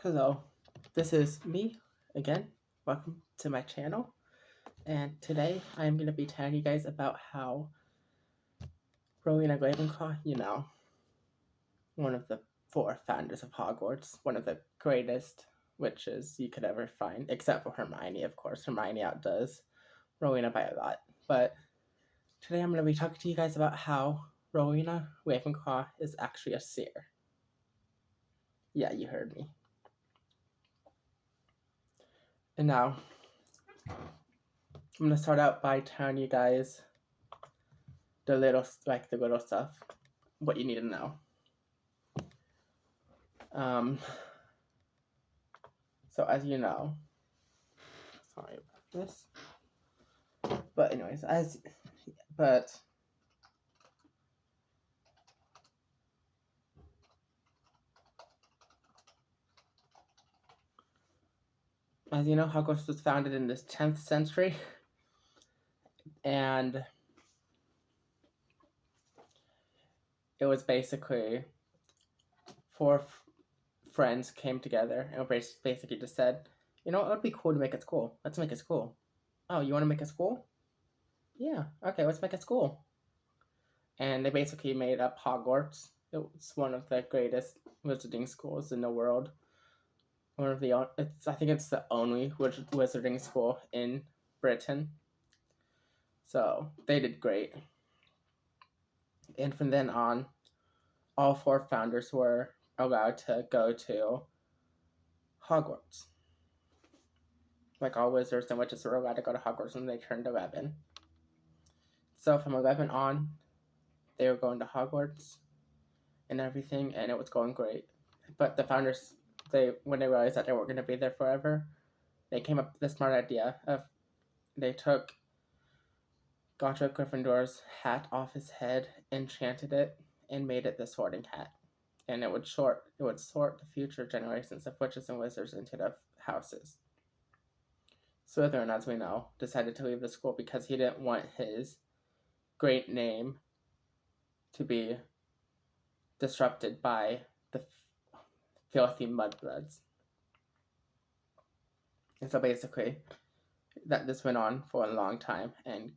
Hello, this is me again. Welcome to my channel. And today I am going to be telling you guys about how Rowena Ravenclaw, one of the four founders of Hogwarts, one of the greatest witches you could ever find, except for Hermione, of course. Hermione outdoes Rowena by a lot. But today I'm going to be talking to you guys about how Rowena Ravenclaw is actually a seer. Yeah, you heard me. And now, I'm going to start out by telling you guys the little stuff, what you need to know. So as you know, sorry about this, but anyways, as you know, Hogwarts was founded in this 10th century, and it was basically four friends came together and basically just said, it would be cool to make a school. Let's make a school. Oh, you want to make a school? Yeah, okay, let's make a school. And they basically made up Hogwarts. It was one of the greatest wizarding schools in the world. I think it's the only wizarding school in Britain. So they did great. And from then on, all four founders were allowed to go to Hogwarts. Like all wizards and witches were allowed to go to Hogwarts when they turned 11. So from 11 on, they were going to Hogwarts and everything, and it was going great. But the founders, when they realized that they weren't going to be there forever, they came up with the smart idea of they took Godric Gryffindor's hat off his head, enchanted it, and made it the sorting hat. And it would sort the future generations of witches and wizards into the houses. Slytherin, as we know, decided to leave the school because he didn't want his great name to be disrupted by the filthy mudbloods. And so basically, this went on for a long time, and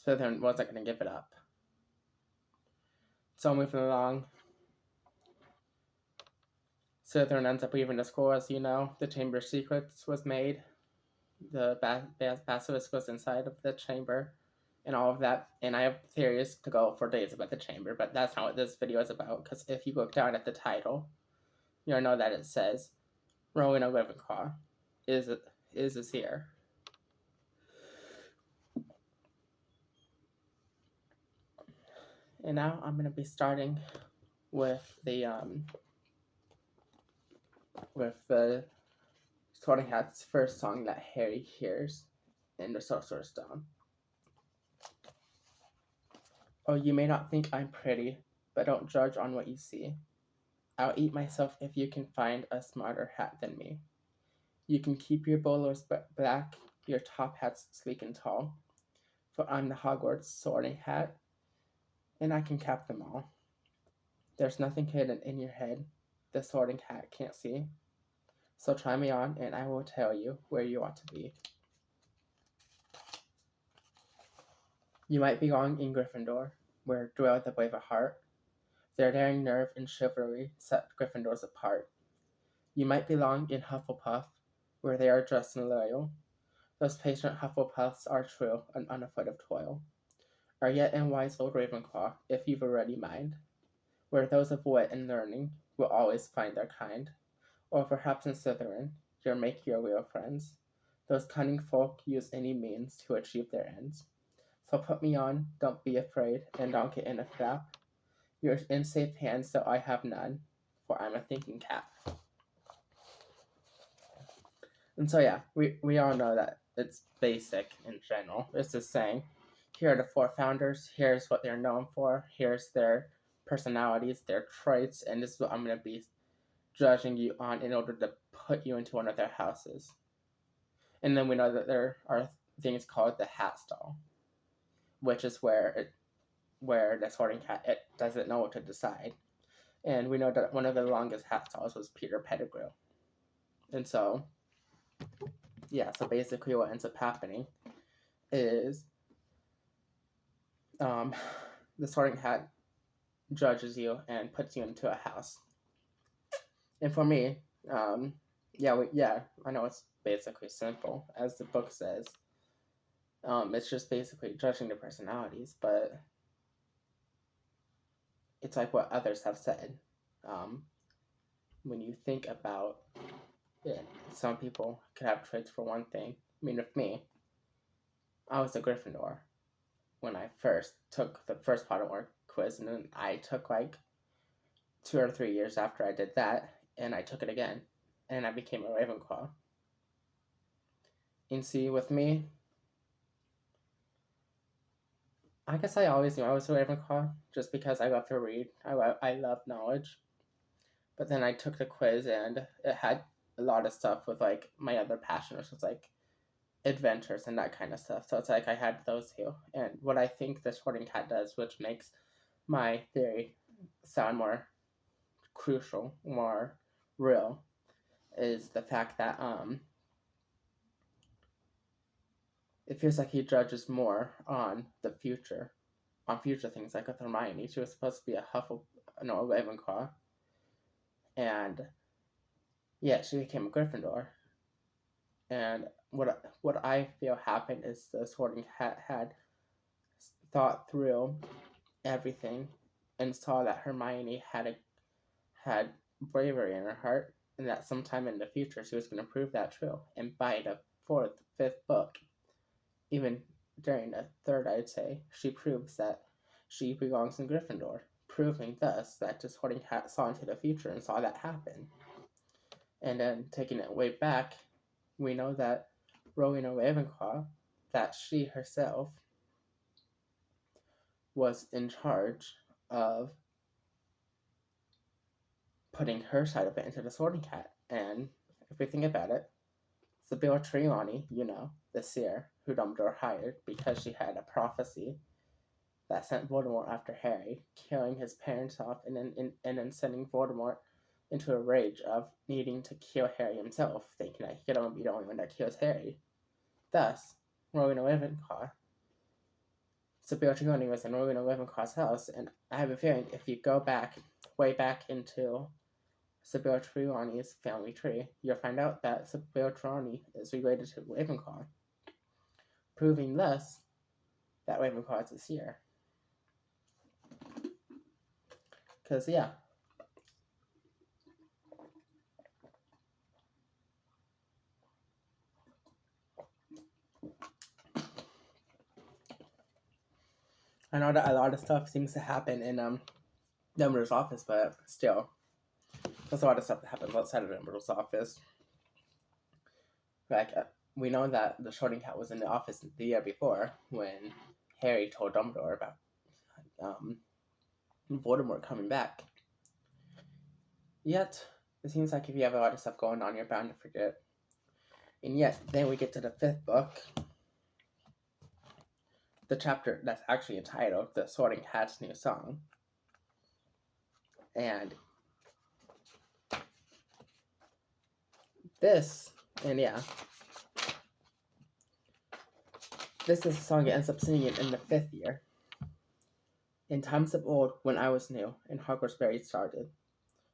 Slytherin wasn't going to give it up. So moving along, Slytherin ends up leaving the school, as you know. The Chamber of Secrets was made. The basilisk was inside of the chamber, and all of that. And I have theories to go for days about the chamber, but that's not what this video is about, because if you look down at the title, you'll know that it says Rowena Ravenclaw is a seer. And now I'm going to be starting with the Sorting Hat's first song that Harry hears in the Sorcerer's Stone. Oh, you may not think I'm pretty, but don't judge on what you see. I'll eat myself if you can find a smarter hat than me. You can keep your bowlers black, your top hats sleek and tall, for I'm the Hogwarts Sorting Hat, and I can cap them all. There's nothing hidden in your head the Sorting Hat can't see. So try me on, and I will tell you where you ought to be. You might belong in Gryffindor, where dwell the brave of heart. Their daring nerve and chivalry set Gryffindors apart. You might belong in Hufflepuff, where they are just and loyal. Those patient Hufflepuffs are true and unafraid of toil. Or yet in wise old Ravenclaw, if you've a ready mind, where those of wit and learning will always find their kind. Or perhaps in Slytherin, you'll make your real friends. Those cunning folk use any means to achieve their ends. So put me on, don't be afraid, and don't get in a trap. You're in safe hands, so I have none, for I'm a thinking cap. And so yeah, we all know that it's basic in general. It's just saying, here are the four founders, here's what they're known for, here's their personalities, their traits, and this is what I'm going to be judging you on in order to put you into one of their houses. And then we know that there are things called the hat stall, which is where the Sorting Hat, it doesn't know what to decide. And we know that one of the longest hat stalls was Peter Pettigrew. And so, yeah, so basically what ends up happening is the Sorting Hat judges you and puts you into a house. And for me, I know it's basically simple, as the book says. It's just basically judging the personalities, but it's like what others have said. Um, when you think about it, some people could have traits for one thing. I mean, with me, I was a Gryffindor when I first took the first Pottermore quiz, and then I took like 2 or 3 years after I did that, and I took it again, and I became a Ravenclaw. And see, with me, I guess I always knew I was a Ravenclaw just because I love to read. I love knowledge. But then I took the quiz and it had a lot of stuff with like my other passion, which was like adventures and that kind of stuff. So it's like I had those two. And what I think the Sorting Hat does, which makes my theory sound more crucial, more real, is the fact that it feels like he judges more on the future, on future things. Like with Hermione, she was supposed to be a Ravenclaw, and yeah, she became a Gryffindor. And what I feel happened is the Sorting Hat had thought through everything and saw that Hermione had bravery in her heart, and that sometime in the future she was going to prove that true. And by the fifth book, even during the third, I'd say, she proves that she belongs in Gryffindor, proving thus that the Sorting Hat saw into the future and saw that happen. And then taking it way back, we know that Rowena Ravenclaw, that she herself was in charge of putting her side of it into the Sorting Hat. And if we think about it, Sibylla Trelawney, the seer who Dumbledore hired because she had a prophecy that sent Voldemort after Harry, killing his parents off, and then sending Voldemort into a rage of needing to kill Harry himself, thinking that he could only be the only one that kills Harry. Thus, Rowena Ravenclaw, Sibylla Trelawney was in Rowena Ravenclaw's house, and I have a feeling if you go way back into Sibylla Trelawney's family tree, you'll find out that Sibylla Trelawney is related to Ravenclaw, proving thus that Ravenclaw is a seer. Because, yeah. I know that a lot of stuff seems to happen in Dumbledore's office, but still, there's a lot of stuff that happens outside of Dumbledore's office. Like, we know that the Sorting Hat was in the office the year before when Harry told Dumbledore about Voldemort coming back. Yet, it seems like if you have a lot of stuff going on, you're bound to forget. And yet, then we get to the fifth book, the chapter that's actually entitled The Sorting Hat's New Song. And this is a song it ends up singing in the 5th year. In times of old, when I was new, and Hogwarts barely started,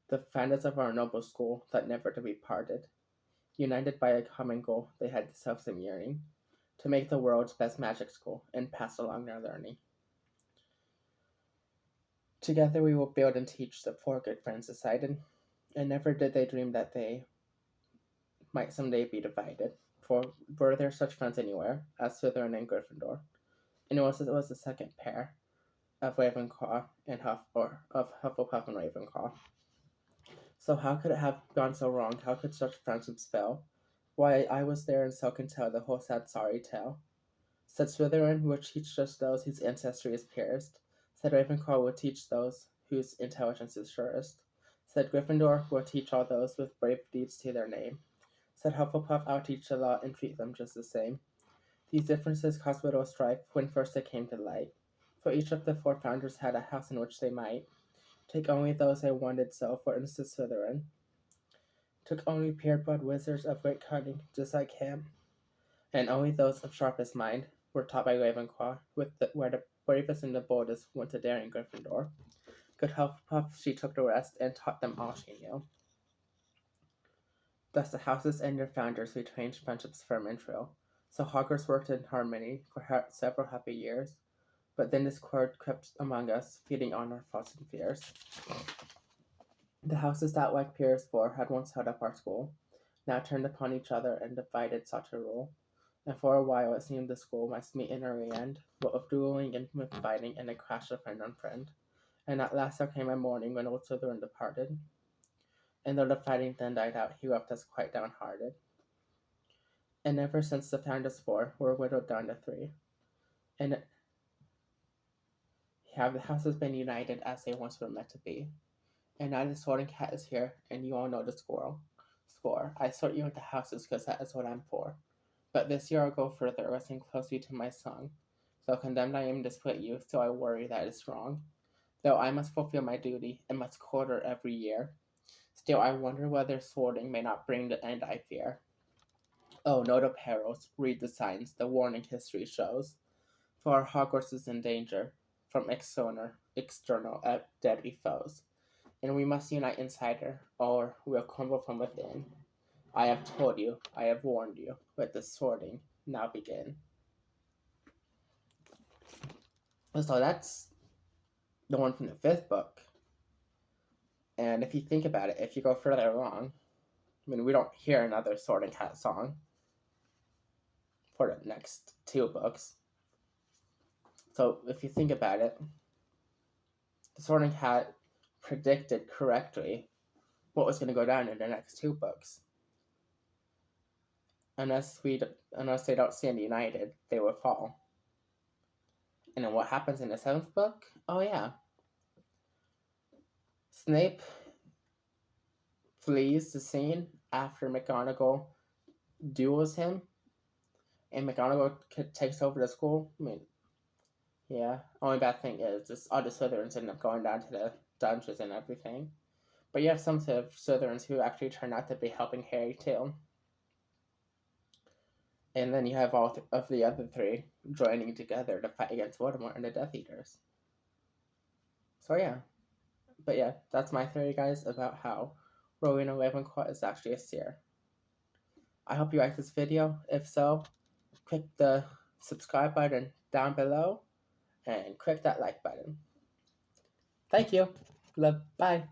the founders of our noble school thought never to be parted. United by a common goal, they had the self-same yearning to make the world's best magic school and pass along their learning. Together we will build and teach, the 4 good friends decided, and never did they dream that they might someday be divided. For were there such friends anywhere as Slytherin and Gryffindor? And it was the second pair of Ravenclaw and Hufflepuff and Ravenclaw. So how could it have gone so wrong? How could such friendships fail? Why, I was there and so can tell the whole sad sorry tale. Said Slytherin will teach just those whose ancestry is purest. Said Ravenclaw will teach those whose intelligence is surest. Said Gryffindor will teach all those with brave deeds to their name. Said Hufflepuff, I'll teach the law and treat them just the same. These differences caused little strife when first they came to light, for each of the 4 founders had a house in which they might take only those they wanted, so, for instance, Slytherin. took only pureblood wizards of great cunning, just like him, and only those of sharpest mind were taught by Ravenclaw, where the bravest and the boldest went to daring Gryffindor. Good Hufflepuff, she took the rest and taught them all she knew. Thus the houses and their founders retained friendships firm and true, so Hogwarts worked in harmony for several happy years. But then discord crept among us, feeding on our thoughts and fears. The houses that, like Piers IV, had once held up our school, now turned upon each other and divided sought to rule. And for a while it seemed the school must meet in a re-end, what with dueling and with fighting and a crash of friend on friend. And at last there came a morning when old Slytherin departed, and though the fighting then died out, he left us quite downhearted. And ever since the founders four were whittled down to three, and have the houses been united as they once were meant to be. And now the sorting hat is here, and you all know the score. I sort you into houses because that is what I'm for. But this year I'll go further, listening closely to my song. So condemned I am to split you, so I worry that is wrong. Though I must fulfill my duty, and must quarter every year. Still I wonder whether sorting may not bring the end I fear. Oh, note of perils, read the signs, the warning history shows. For our Hogwarts is in danger from external deadly foes, and we must unite inside her, or we'll crumble from within. I have told you, I have warned you. Let the sorting now begin. So that's the one from the fifth book. And if you think about it, if you go further along, I mean, we don't hear another Sorting Hat song for the next two books. So if you think about it, the Sorting Hat predicted correctly what was going to go down in the next two books. Unless they don't stand united, they will fall. And then what happens in the seventh book? Oh yeah, Snape flees the scene after McGonagall duels him, and McGonagall takes over the school. I mean, yeah. Only bad thing is, just all the Slytherins end up going down to the dungeons and everything. But you have some Slytherins who actually turn out to be helping Harry too. And then you have all of the other three joining together to fight against Voldemort and the Death Eaters. So yeah. But yeah, that's my theory, guys, about how Rowena Ravenclaw is actually a seer. I hope you liked this video. If so, click the subscribe button down below and click that like button. Thank you. Love. Bye.